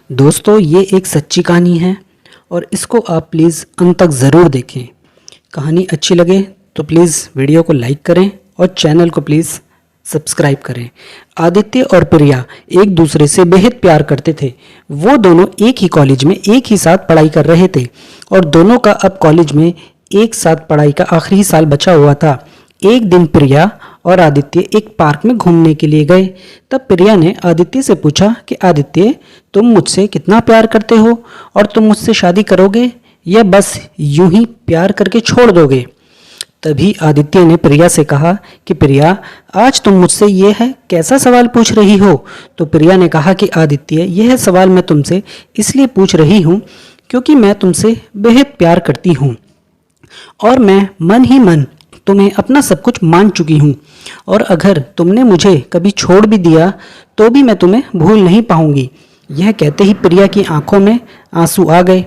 दोस्तों ये एक सच्ची कहानी है और इसको आप प्लीज़ अंत तक ज़रूर देखें। कहानी अच्छी लगे तो प्लीज़ वीडियो को लाइक करें और चैनल को प्लीज़ सब्सक्राइब करें। आदित्य और प्रिया एक दूसरे से बेहद प्यार करते थे। वो दोनों एक ही कॉलेज में एक ही साथ पढ़ाई कर रहे थे और दोनों का अब कॉलेज में एक साथ पढ़ाई का आखिरी साल बचा हुआ था। एक दिन प्रिया और आदित्य एक पार्क में घूमने के लिए गए। तब प्रिया ने आदित्य से पूछा कि आदित्य, तुम मुझसे कितना प्यार करते हो और तुम मुझसे शादी करोगे या बस यूं ही प्यार करके छोड़ दोगे? तभी आदित्य ने प्रिया से कहा कि प्रिया, आज तुम मुझसे यह है कैसा सवाल पूछ रही हो? तो प्रिया ने कहा कि आदित्य, यह सवाल मैं तुमसे इसलिए पूछ रही हूँ क्योंकि मैं तुमसे बेहद प्यार करती हूँ और मैं मन ही मन तुम्हें अपना सब कुछ मान चुकी हूँ और अगर तुमने मुझे कभी छोड़ भी दिया तो भी मैं तुम्हें भूल नहीं पाऊंगी। यह कहते ही प्रिया की आंखों में आंसू आ गए।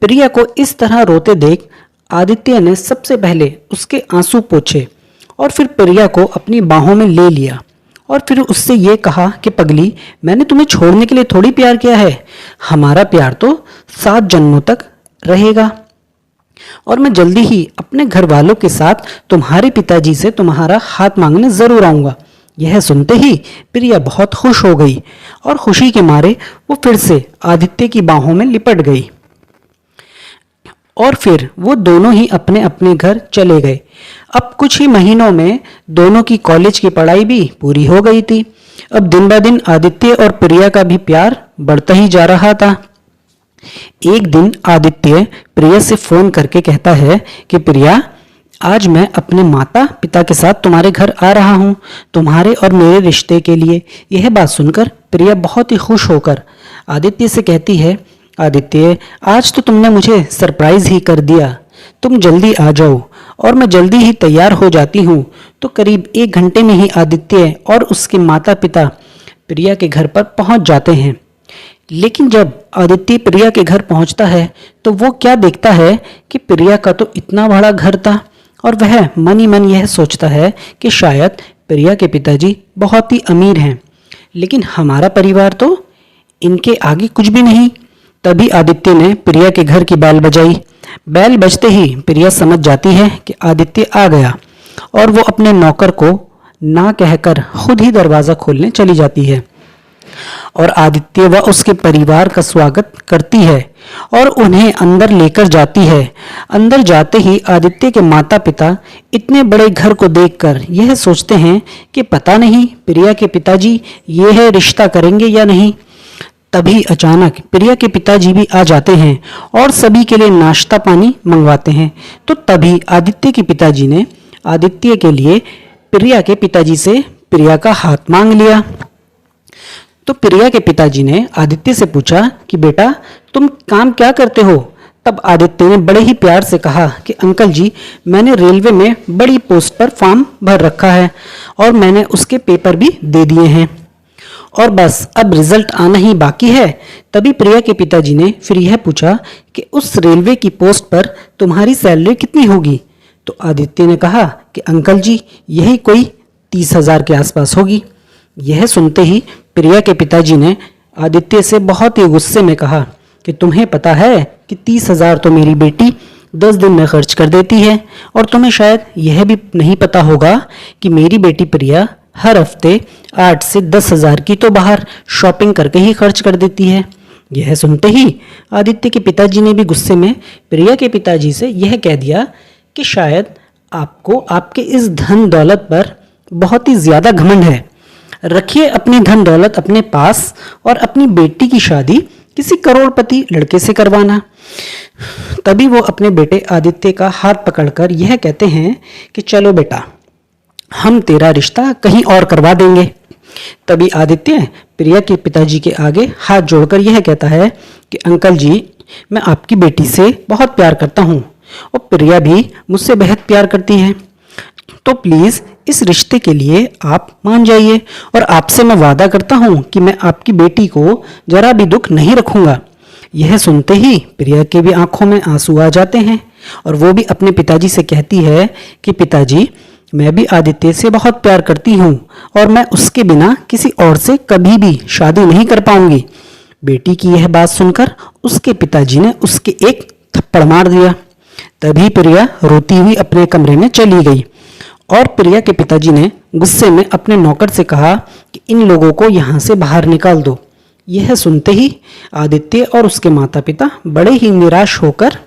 प्रिया को इस तरह रोते देख आदित्य ने सबसे पहले उसके आंसू पोंछे और फिर प्रिया को अपनी बाहों में ले लिया और फिर उससे ये कहा कि पगली, मैंने तुम्हें छोड़ने के लिए थोड़ी प्यार किया है। हमारा प्यार तो 7 जन्मों तक रहेगा और मैं जल्दी ही अपने घर वालों के साथ तुम्हारे पिताजी से तुम्हारा हाथ मांगने जरूर आऊंगा। यह सुनते ही प्रिया बहुत खुश हो गई और खुशी के मारे वो फिर से आदित्य की बाहों में लिपट गई और फिर वो दोनों ही अपने अपने घर चले गए। अब कुछ ही महीनों में दोनों की कॉलेज की पढ़ाई भी पूरी हो गई थी। अब दिन ब दिन आदित्य और प्रिया का भी प्यार बढ़ता ही जा रहा था। एक दिन आदित्य प्रिया से फोन करके कहता है कि प्रिया, आज मैं अपने माता पिता के साथ तुम्हारे घर आ रहा हूँ तुम्हारे और मेरे रिश्ते के लिए। यह बात सुनकर प्रिया बहुत ही खुश होकर आदित्य से कहती है, आदित्य, आज तो तुमने मुझे सरप्राइज ही कर दिया। तुम जल्दी आ जाओ और मैं जल्दी ही तैयार हो जाती हूँ। तो करीब 1 घंटे में ही आदित्य और उसके माता पिता प्रिया के घर पर पहुंच जाते हैं। लेकिन जब आदित्य प्रिया के घर पहुंचता है तो वो क्या देखता है कि प्रिया का तो इतना बड़ा घर था और वह मन ही मन यह सोचता है कि शायद प्रिया के पिताजी बहुत ही अमीर हैं, लेकिन हमारा परिवार तो इनके आगे कुछ भी नहीं। तभी आदित्य ने प्रिया के घर की बैल बजाई। बैल बजते ही प्रिया समझ जाती है कि आदित्य आ गया और वो अपने नौकर को ना कहकर खुद ही दरवाज़ा खोलने चली जाती है और आदित्य व उसके परिवार का स्वागत करती है और उन्हें अंदर लेकर जाती है। अंदर जाते ही आदित्य के माता पिता इतने बड़े घर को देखकर यह सोचते हैं कि पता नहीं प्रिया के पिताजी यह रिश्ता करेंगे या नहीं। तभी अचानक प्रिया के पिताजी भी आ जाते हैं और सभी के लिए नाश्ता पानी मंगवाते हैं। तो तभी आदित्य के पिताजी ने आदित्य के लिए प्रिया के पिताजी से प्रिया का हाथ मांग लिया। तो प्रिया के पिताजी ने आदित्य से पूछा कि बेटा, तुम काम क्या करते हो? तब आदित्य ने बड़े ही प्यार से कहा कि अंकल जी, मैंने रेलवे में बड़ी पोस्ट पर फॉर्म भर रखा है और मैंने उसके पेपर भी दे दिए हैं और बस अब रिजल्ट आना ही बाकी है। तभी प्रिया के पिताजी ने फिर यह पूछा कि उस रेलवे की पोस्ट पर तुम्हारी सैलरी कितनी होगी? तो आदित्य ने कहा कि अंकल जी, यही कोई 30,000 के आसपास होगी। यह सुनते ही प्रिया के पिताजी ने आदित्य से बहुत ही गुस्से में कहा कि तुम्हें पता है कि 30,000 तो मेरी बेटी 10 दिन में खर्च कर देती है और तुम्हें शायद यह भी नहीं पता होगा कि मेरी बेटी प्रिया हर हफ्ते 8 से 10,000 की तो बाहर शॉपिंग करके ही खर्च कर देती है। यह सुनते ही आदित्य के पिताजी ने भी गुस्से में प्रिया के पिताजी से यह कह दिया कि शायद आपको आपके इस धन दौलत पर बहुत ही ज़्यादा घमंड है। रखिए अपनी धन दौलत अपने पास और अपनी बेटी की शादी किसी करोड़पति लड़के से करवाना। तभी वो अपने बेटे आदित्य का हाथ पकड़कर यह कहते हैं कि चलो बेटा, हम तेरा रिश्ता कहीं और करवा देंगे। तभी आदित्य प्रिया के पिताजी के आगे हाथ जोड़कर यह कहता है कि अंकल जी, मैं आपकी बेटी से बहुत प्यार करता हूँ और प्रिया भी मुझसे बेहद प्यार करती है। तो प्लीज़ इस रिश्ते के लिए आप मान जाइए और आपसे मैं वादा करता हूँ कि मैं आपकी बेटी को जरा भी दुख नहीं रखूँगा। यह सुनते ही प्रिया के भी आंखों में आंसू आ जाते हैं और वो भी अपने पिताजी से कहती है कि पिताजी, मैं भी आदित्य से बहुत प्यार करती हूँ और मैं उसके बिना किसी और से कभी भी शादी नहीं कर पाऊंगी। बेटी की यह बात सुनकर उसके पिताजी ने उसके एक थप्पड़ मार दिया। तभी प्रिया रोती हुई अपने कमरे में चली गई और प्रिया के पिताजी ने गुस्से में अपने नौकर से कहा कि इन लोगों को यहाँ से बाहर निकाल दो। यह सुनते ही आदित्य और उसके माता पिता बड़े ही निराश होकर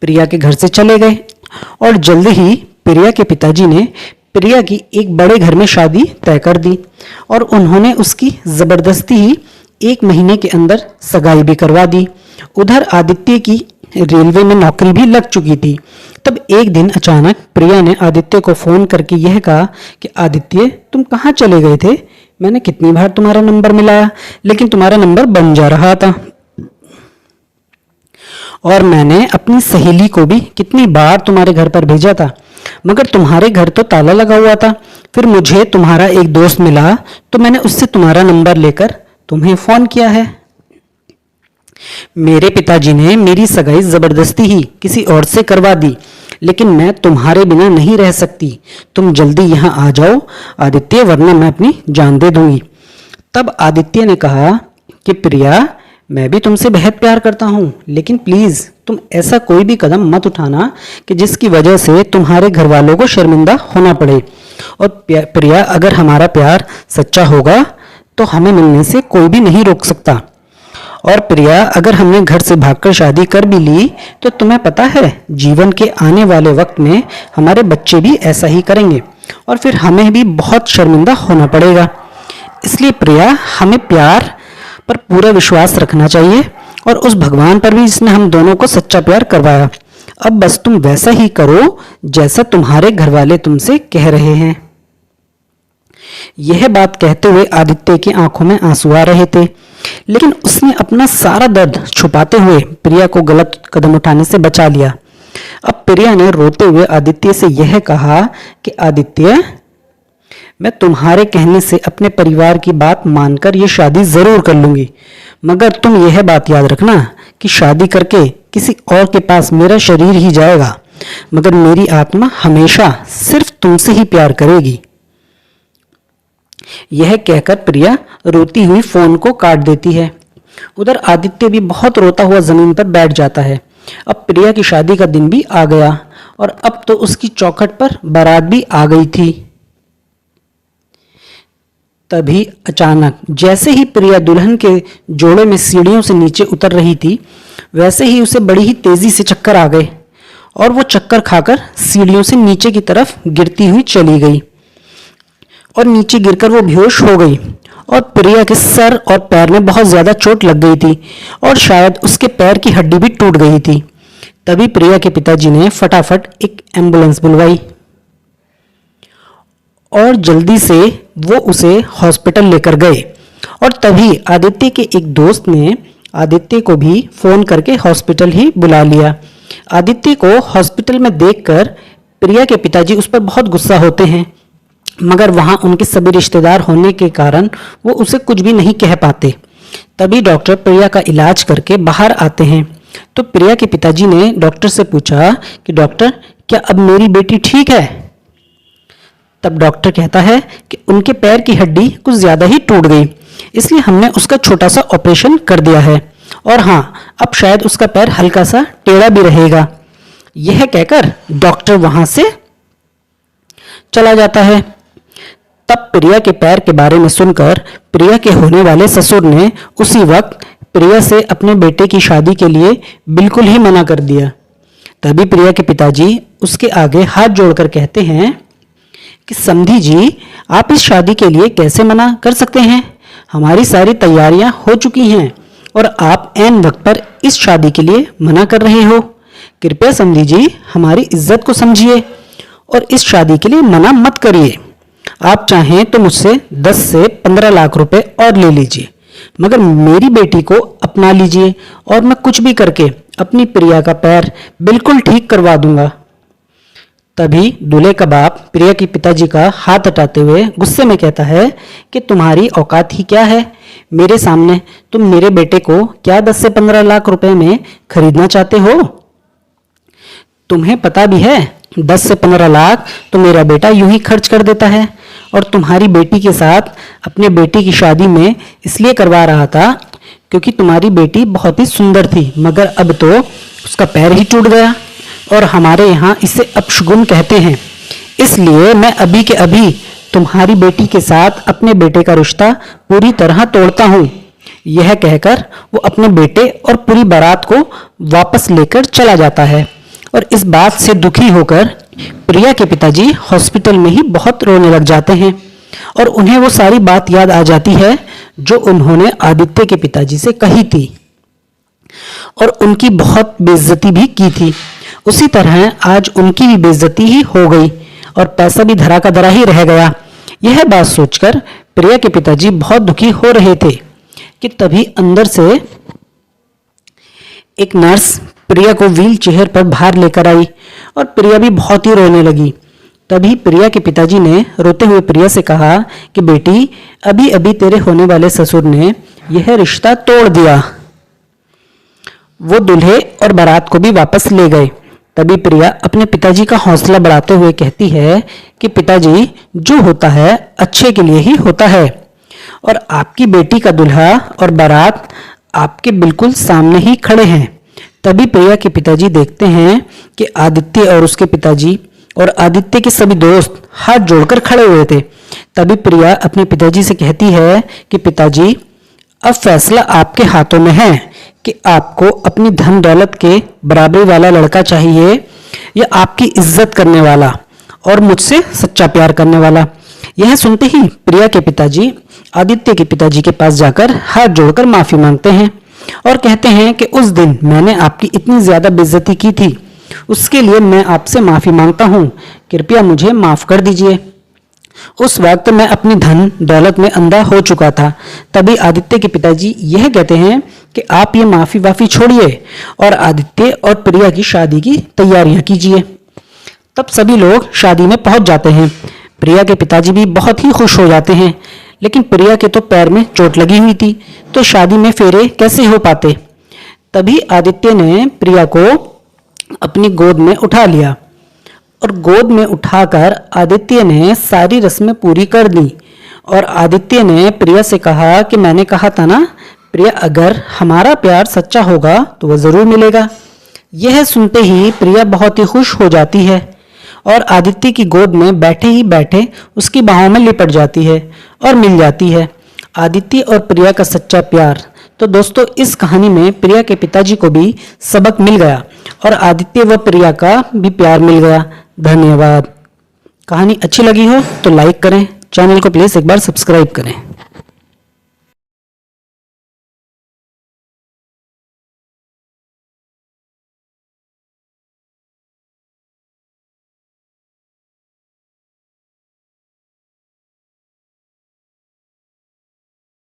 प्रिया के घर से चले गए और जल्द ही प्रिया के पिताजी ने प्रिया की एक बड़े घर में शादी तय कर दी और उन्होंने उसकी जबरदस्ती ही 1 महीने के अंदर सगाई भी करवा दी। उधर आदित्य की रेलवे में नौकरी भी लग चुकी थी। तब एक दिन अचानक प्रिया ने आदित्य को फोन करके यह कहा कि आदित्य, तुम कहाँ चले गए थे? मैंने कितनी बार तुम्हारा नंबर मिलाया लेकिन तुम्हारा नंबर बंद जा रहा था, और मैंने अपनी सहेली को भी कितनी बार तुम्हारे घर पर भेजा था मगर तुम्हारे घर तो ताला लगा हुआ था। फिर मुझे तुम्हारा एक दोस्त मिला तो मैंने उससे तुम्हारा नंबर लेकर तुम्हें फोन किया है। मेरे पिताजी ने मेरी सगाई जबरदस्ती ही किसी और से करवा दी, लेकिन मैं तुम्हारे बिना नहीं रह सकती। तुम जल्दी यहाँ आ जाओ आदित्य, वरना मैं अपनी जान दे दूंगी। तब आदित्य ने कहा कि प्रिया, मैं भी तुमसे बेहद प्यार करता हूँ, लेकिन प्लीज तुम ऐसा कोई भी कदम मत उठाना कि जिसकी वजह से तुम्हारे घर वालों को शर्मिंदा होना पड़े। और प्रिया, अगर हमारा प्यार सच्चा होगा तो हमें मिलने से कोई भी नहीं रोक सकता। और प्रिया, अगर हमने घर से भागकर शादी कर भी ली तो तुम्हें पता है जीवन के आने वाले वक्त में हमारे बच्चे भी ऐसा ही करेंगे और फिर हमें भी बहुत शर्मिंदा होना पड़ेगा। इसलिए प्रिया, हमें प्यार पर पूरा विश्वास रखना चाहिए और उस भगवान पर भी जिसने हम दोनों को सच्चा प्यार करवाया। अब बस तुम वैसा ही करो जैसा तुम्हारे घर वाले तुमसे कह रहे हैं। यह बात कहते हुए आदित्य की आंखों में आंसू आ रहे थे, लेकिन उसने अपना सारा दर्द छुपाते हुए प्रिया को गलत कदम उठाने से बचा लिया। अब प्रिया ने रोते हुए आदित्य से यह कहा कि आदित्य, मैं तुम्हारे कहने से अपने परिवार की बात मानकर ये शादी जरूर कर लूंगी, मगर तुम यह बात याद रखना कि शादी करके किसी और के पास मेरा शरीर ही जाएगा, मगर मेरी आत्मा हमेशा सिर्फ तुमसे ही प्यार करेगी। यह कहकर प्रिया रोती हुई फोन को काट देती है। उधर आदित्य भी बहुत रोता हुआ जमीन पर बैठ जाता है। अब प्रिया की शादी का दिन भी आ गया और अब तो उसकी चौखट पर बारात भी आ गई थी। तभी अचानक जैसे ही प्रिया दुल्हन के जोड़े में सीढ़ियों से नीचे उतर रही थी, वैसे ही उसे बड़ी ही तेजी से चक्कर आ गए और वो चक्कर खाकर सीढ़ियों से नीचे की तरफ गिरती हुई चली गई और नीचे गिरकर वो बेहोश हो गई। और प्रिया के सर और पैर में बहुत ज्यादा चोट लग गई थी और शायद उसके पैर की हड्डी भी टूट गई थी। तभी प्रिया के पिताजी ने फटाफट एक एम्बुलेंस बुलवाई और जल्दी से वो उसे हॉस्पिटल लेकर गए। और तभी आदित्य के एक दोस्त ने आदित्य को भी फोन करके हॉस्पिटल ही बुला लिया। आदित्य को हॉस्पिटल में देखकर प्रिया के पिताजी उस पर बहुत गुस्सा होते हैं, मगर वहां उनके सभी रिश्तेदार होने के कारण वो उसे कुछ भी नहीं कह पाते। तभी डॉक्टर प्रिया का इलाज करके बाहर आते हैं तो प्रिया के पिताजी ने डॉक्टर से पूछा कि डॉक्टर, क्या अब मेरी बेटी ठीक है? तब डॉक्टर कहता है कि उनके पैर की हड्डी कुछ ज्यादा ही टूट गई, इसलिए हमने उसका छोटा सा ऑपरेशन कर दिया है और हाँ, अब शायद उसका पैर हल्का सा टेढ़ा भी रहेगा। यह कहकर डॉक्टर वहां से चला जाता है। तब प्रिया के पैर के बारे में सुनकर प्रिया के होने वाले ससुर ने उसी वक्त प्रिया से अपने बेटे की शादी के लिए बिल्कुल ही मना कर दिया। तभी प्रिया के पिताजी उसके आगे हाथ जोड़कर कहते हैं कि समधी जी, आप इस शादी के लिए कैसे मना कर सकते हैं? हमारी सारी तैयारियां हो चुकी हैं और आप ऐन वक्त पर इस शादी के लिए मना कर रहे हो। कृपया समधी जी, हमारी इज्जत को समझिए और इस शादी के लिए मना मत करिए। आप चाहें तो मुझसे 10 से 15 लाख रुपए और ले लीजिए, मगर मेरी बेटी को अपना लीजिए और मैं कुछ भी करके अपनी प्रिया का पैर बिल्कुल ठीक करवा दूंगा। तभी दूल्हे का बाप प्रिया के पिताजी का हाथ हटाते हुए गुस्से में कहता है कि तुम्हारी औकात ही क्या है? मेरे सामने तुम मेरे बेटे को क्या 10 से 15 लाख रुपए में खरीदना चाहते हो? तुम्हें पता भी है 10 से 15 लाख तो मेरा बेटा यूं ही खर्च कर देता है, और तुम्हारी बेटी के साथ अपने बेटे की शादी में इसलिए करवा रहा था क्योंकि तुम्हारी बेटी बहुत ही सुंदर थी, मगर अब तो उसका पैर ही टूट गया और हमारे यहाँ इसे अपशगुन कहते हैं। इसलिए मैं अभी के अभी तुम्हारी बेटी के साथ अपने बेटे का रिश्ता पूरी तरह तोड़ता हूँ। यह कहकर वो अपने बेटे और पूरी बारात को वापस लेकर चला जाता है और इस बात से दुखी होकर प्रिया के पिताजी हॉस्पिटल में ही बहुत रोने लग जाते हैं और उन्हें वो सारी बात याद आ जाती है जो उन्होंने आदित्य के पिताजी से कही थी और उनकी बहुत बेइज्जती भी की थी। उसी तरह आज उनकी भी बेइज्जती ही हो गई और पैसा भी धरा का धरा ही रह गया। यह बात सोचकर प्रिया के पिताजी बहुत दुखी हो रहे थे कि तभी अंदर से एक नर्स प्रिया को व्हील चेयर पर बाहर लेकर आई और प्रिया भी बहुत ही रोने लगी। तभी प्रिया के पिताजी ने रोते हुए प्रिया से कहा कि बेटी, अभी अभी तेरे होने वाले ससुर ने यह रिश्ता तोड़ दिया। वो दूल्हे और बारात को भी वापस ले गए। तभी प्रिया अपने पिताजी का हौसला बढ़ाते हुए कहती है कि पिताजी, जो होता है अच्छे के लिए ही होता है और आपकी बेटी का दूल्हा और बारात आपके बिल्कुल सामने ही खड़े हैं। तभी प्रिया के पिताजी देखते हैं कि आदित्य और उसके पिताजी और आदित्य के सभी दोस्त हाथ जोड़कर खड़े हुए थे। तभी प्रिया अपने पिताजी से कहती है कि पिताजी, अब फैसला आपके हाथों में है कि आपको अपनी धन दौलत के बराबरी वाला लड़का चाहिए या आपकी इज्जत करने वाला और मुझसे सच्चा प्यार करने वाला। यह सुनते ही प्रिया के पिताजी आदित्य के पिताजी के पास जाकर हाथ जोड़कर माफी मांगते हैं और कहते हैं कि उस दिन मैंने आपकी इतनी ज्यादा बेइज्जती की थी, उसके लिए मैं आपसे माफी मांगता हूँ, कृपया मुझे माफ कर दीजिए। उस वक्त मैं अपनी धन दौलत में अंधा हो चुका था। तभी आदित्य के पिताजी यह कहते हैं कि आप ये माफी वाफी छोड़िए और आदित्य और प्रिया की शादी की तैयारियां कीजिए। तब सभी लोग शादी में पहुंच जाते हैं। प्रिया के पिताजी भी बहुत ही खुश हो जाते हैं, लेकिन प्रिया के तो पैर में चोट लगी हुई थी, तो शादी में फेरे कैसे हो पाते। तभी आदित्य ने प्रिया को अपनी गोद में उठा लिया और गोद में उठाकर आदित्य ने सारी रस्में पूरी कर दी और आदित्य ने प्रिया से कहा कि मैंने कहा था ना प्रिया, अगर हमारा प्यार सच्चा होगा तो वह जरूर मिलेगा। यह सुनते ही प्रिया बहुत ही खुश हो जाती है और आदित्य की गोद में बैठे ही बैठे उसकी बाहों में लिपट जाती है और मिल जाती है। आदित्य और प्रिया का सच्चा प्यार। तो दोस्तों, इस कहानी में प्रिया के पिताजी को भी सबक मिल गया और आदित्य व प्रिया का भी प्यार मिल गया। धन्यवाद। कहानी अच्छी लगी हो तो लाइक करें, चैनल को प्लीज एक बार सब्सक्राइब करें।